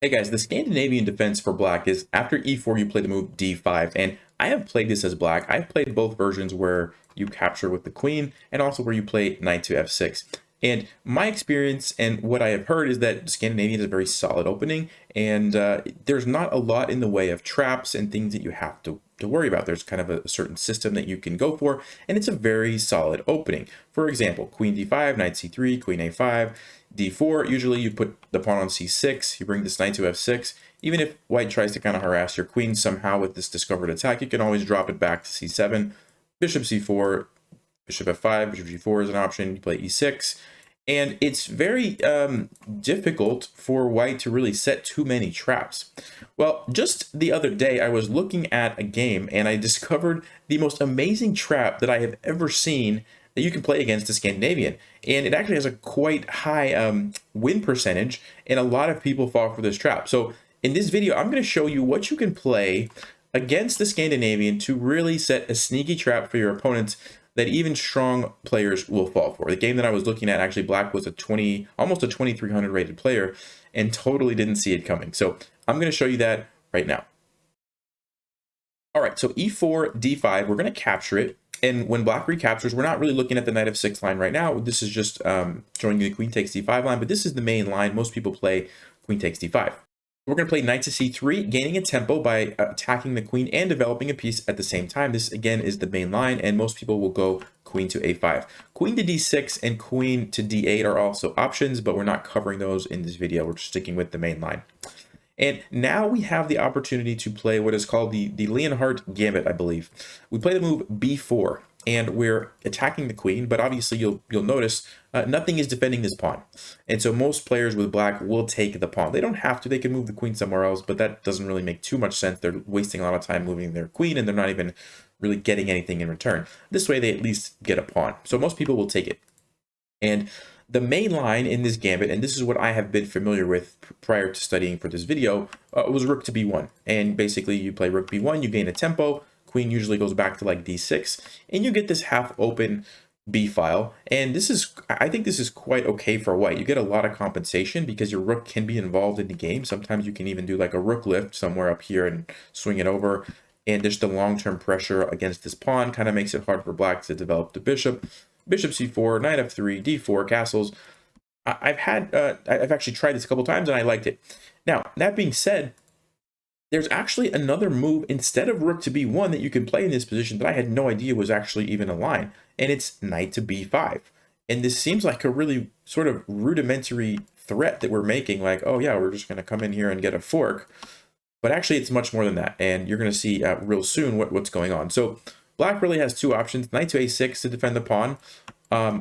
Hey guys, the Scandinavian defense for black is after e4 you play the move d5, and I have played this as black. I've played both versions where you capture with the queen and also where you play knight to f6. And my experience and what I have heard is that Scandinavian is a very solid opening, and there's not a lot in the way of traps and things that you have to worry about. There's kind of a certain system that you can go for, and it's a very solid opening. For example, queen d5, knight c3, queen a5, d4. Usually you put the pawn on c6, you bring this knight to f6. Even if white tries to kind of harass your queen somehow with this discovered attack, you can always drop it back to c7, bishop c4, bishop f5, bishop g4 is an option, you play e6. And it's very difficult for white to really set too many traps. Well, just the other day, I was looking at a game and I discovered the most amazing trap that I have ever seen that you can play against the Scandinavian. And it actually has a quite high win percentage, and a lot of people fall for this trap. So in this video, I'm going to show you what you can play against the Scandinavian to really set a sneaky trap for your opponents that even strong players will fall for. The game that I was looking at, actually black was almost a 2300 rated player and totally didn't see it coming. So I'm going to show you that right now. All right, so e4, d5, we're going to capture it. And when black recaptures, we're not really looking at the knight f6 line right now. This is just showing you the queen takes d5 line, but this is the main line. Most people play queen takes d5. We're going to play knight to c3, gaining a tempo by attacking the queen and developing a piece at the same time. This, again, is the main line, and most people will go queen to a5. Queen to d6 and queen to d8 are also options, but we're not covering those in this video. We're just sticking with the main line. And now we have the opportunity to play what is called the Leonhardt Gambit, I believe. We play the move b4, and we're attacking the queen, but obviously you'll notice nothing is defending this pawn. And so most players with black will take the pawn. They don't have to, they can move the queen somewhere else, but that doesn't really make too much sense. They're wasting a lot of time moving their queen, and they're not even really getting anything in return. This way they at least get a pawn. So most people will take it. And the main line in this gambit, and this is what I have been familiar with prior to studying for this video, was rook to b1. And basically you play rook b1, you gain a tempo, queen usually goes back to like d6, and you get this half open b file. And this is, I think this is quite okay for white. You get a lot of compensation because your rook can be involved in the game. Sometimes you can even do like a rook lift somewhere up here and swing it over. And just the long-term pressure against this pawn kind of makes it hard for black to develop the bishop. Bishop c4, knight f3, d4, castles. I've actually tried this a couple times and I liked it. Now, that being said, there's actually another move instead of rook to b1 that you can play in this position that I had no idea was actually even a line, and it's knight to b5. And this seems like a really sort of rudimentary threat that we're making, like, oh yeah, we're just going to come in here and get a fork. But actually, it's much more than that, and you're going to see real soon what's going on. So black really has two options: knight to a6 to defend the pawn,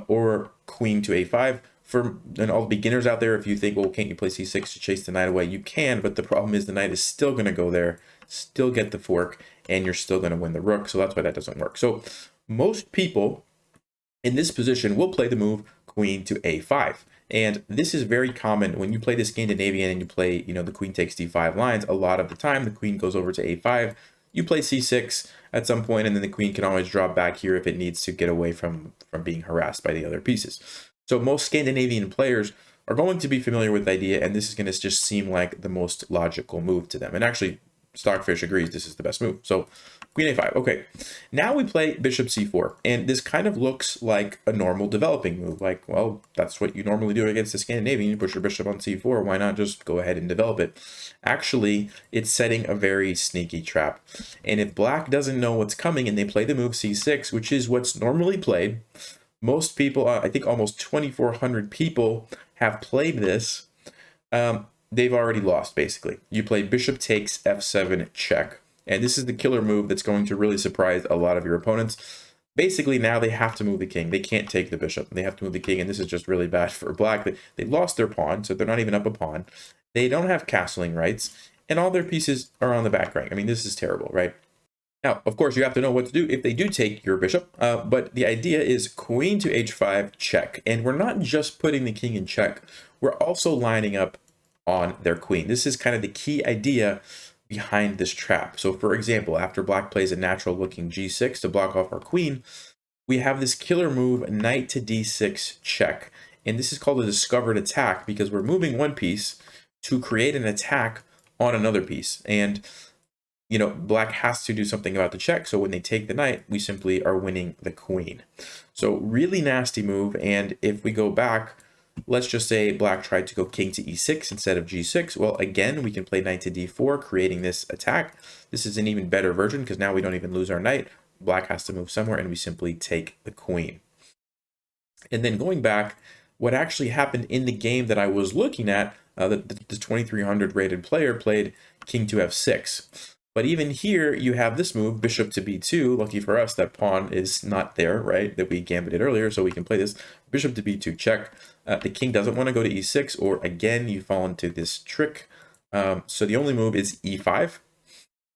or queen to a5. For all the beginners out there, if you think, well, can't you play c6 to chase the knight away? You can, but the problem is the knight is still going to go there, still get the fork, and you're still going to win the rook. So that's why that doesn't work. So most people in this position will play the move queen to a5. And this is very common when you play the Scandinavian and you play, the queen takes d5 lines. A lot of the time, the queen goes over to a5. You play c6 at some point, and then the queen can always drop back here if it needs to get away from being harassed by the other pieces. So most Scandinavian players are going to be familiar with the idea, and this is going to just seem like the most logical move to them. And actually, Stockfish agrees this is the best move. So queen a5. Okay, now we play bishop c4, and this kind of looks like a normal developing move. Like, well, that's what you normally do against the Scandinavian. You push your bishop on c4. Why not just go ahead and develop it? Actually, it's setting a very sneaky trap. And if black doesn't know what's coming and they play the move c6, which is what's normally played, most people, I think almost 2,400 people have played this. They've already lost, basically. You play bishop takes f7 check. And this is the killer move that's going to really surprise a lot of your opponents. Basically, now they have to move the king. They can't take the bishop. They have to move the king, and this is just really bad for black. They lost their pawn, so they're not even up a pawn. They don't have castling rights, and all their pieces are on the back rank. I mean, this is terrible, right? Now, of course, you have to know what to do if they do take your bishop, but the idea is queen to h5 check. And we're not just putting the king in check. We're also lining up on their queen. This is kind of the key idea behind this trap. So for example, after black plays a natural looking g6 to block off our queen, we have this killer move, knight to d6 check. And this is called a discovered attack because we're moving one piece, to create an attack on another piece. And, you know, black has to do something about the check. So when they take the knight, we simply are winning the queen. So really nasty move. And if we go back, let's just say black tried to go king to e6 instead of g6. Well, again, we can play knight to d4, creating this attack. This is an even better version because now we don't even lose our knight. Black has to move somewhere and we simply take the queen. And then going back, what actually happened in the game that I was looking at, the 2300 rated player played king to f6. But even here, you have this move, bishop to b2. Lucky for us, that pawn is not there, right? That we gambited earlier, so we can play this. Bishop to b2 check. The king doesn't want to go to e6, or again, you fall into this trick. So the only move is e5.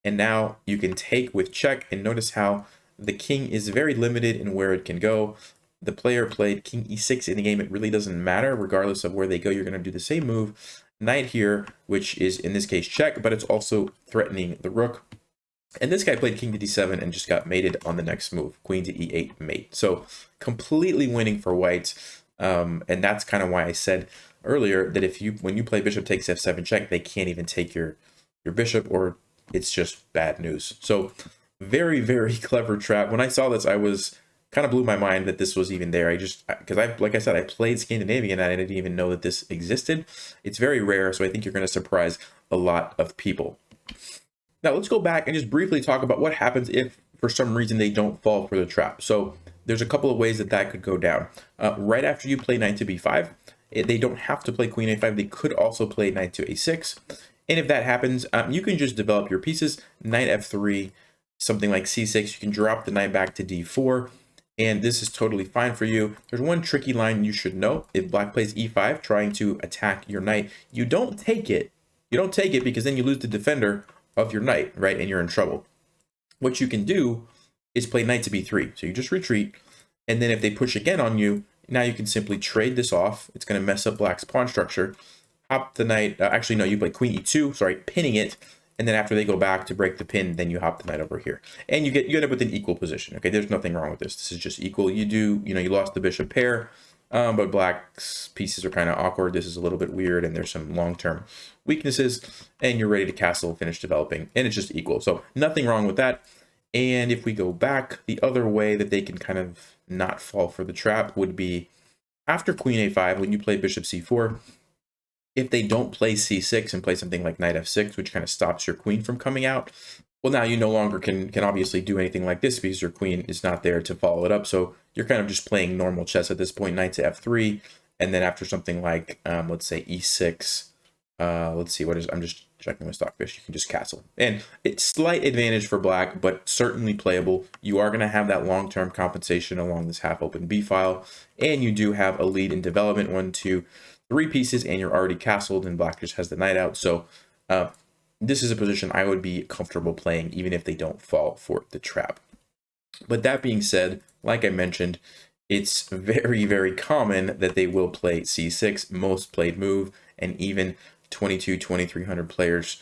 And now you can take with check, and notice how the king is very limited in where it can go. The player played king e6 in the game. It really doesn't matter. Regardless of where they go, you're going to do the same move. Knight here, which is in this case check, but it's also threatening the rook. And this guy played king to d7 and just got mated on the next move, queen to e8 mate. So completely winning for white. And that's kind of why I said earlier that when you play bishop takes f7 check, they can't even take your bishop, or it's just bad news. So very, very clever trap. When I saw this, I was kind of blew my mind that this was even there. Like I said, I played Scandinavian and I didn't even know that this existed. It's very rare, so I think you're going to surprise a lot of people. Now let's go back and just briefly talk about what happens if for some reason they don't fall for the trap. So there's a couple of ways that could go down. Right after you play knight to b5, they don't have to play queen a5. They could also play knight to a6. And if that happens, you can just develop your pieces. Knight f3, something like c6. You can drop the knight back to d4. And this is totally fine for you. There's one tricky line you should know. If black plays e5, trying to attack your knight, you don't take it. You don't take it because then you lose the defender of your knight, right? And you're in trouble. What you can do is play knight to b3. So you just retreat. And then if they push again on you, now you can simply trade this off. It's going to mess up black's pawn structure. Hop the knight. Actually, no, you play queen e2. Sorry, pinning it. And then after they go back to break the pin, then you hop the knight over here. And you end up with an equal position. Okay, there's nothing wrong with this. This is just equal. You lost the bishop pair, but black's pieces are kind of awkward. This is a little bit weird, and there's some long-term weaknesses. And you're ready to castle, finish developing, and it's just equal. So nothing wrong with that. And if we go back, the other way that they can kind of not fall for the trap would be after queen a5, when you play bishop c4, if they don't play c6 and play something like knight f6, which kind of stops your queen from coming out, well, now you no longer can obviously do anything like this because your queen is not there to follow it up. So you're kind of just playing normal chess at this point, knight to f3. And then after something like, let's say e6, let's see, I'm just checking with Stockfish, you can just castle. And it's slight advantage for black, but certainly playable. You are going to have that long-term compensation along this half-open b file. And you do have a lead in development, 1, 2, 3 pieces, and you're already castled, and black just has the knight out. So this is a position I would be comfortable playing, even if they don't fall for the trap. But that being said, like I mentioned, it's very, very common that they will play c6, most played move, and even 2300 players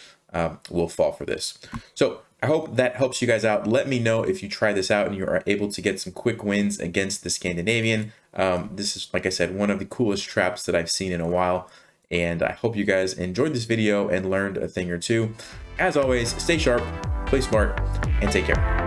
will fall for this. So I hope that helps you guys out. Let me know if you try this out and you are able to get some quick wins against the Scandinavian. This is, like I said, one of the coolest traps that I've seen in a while. And I hope you guys enjoyed this video and learned a thing or two. As always, stay sharp, play smart, and take care.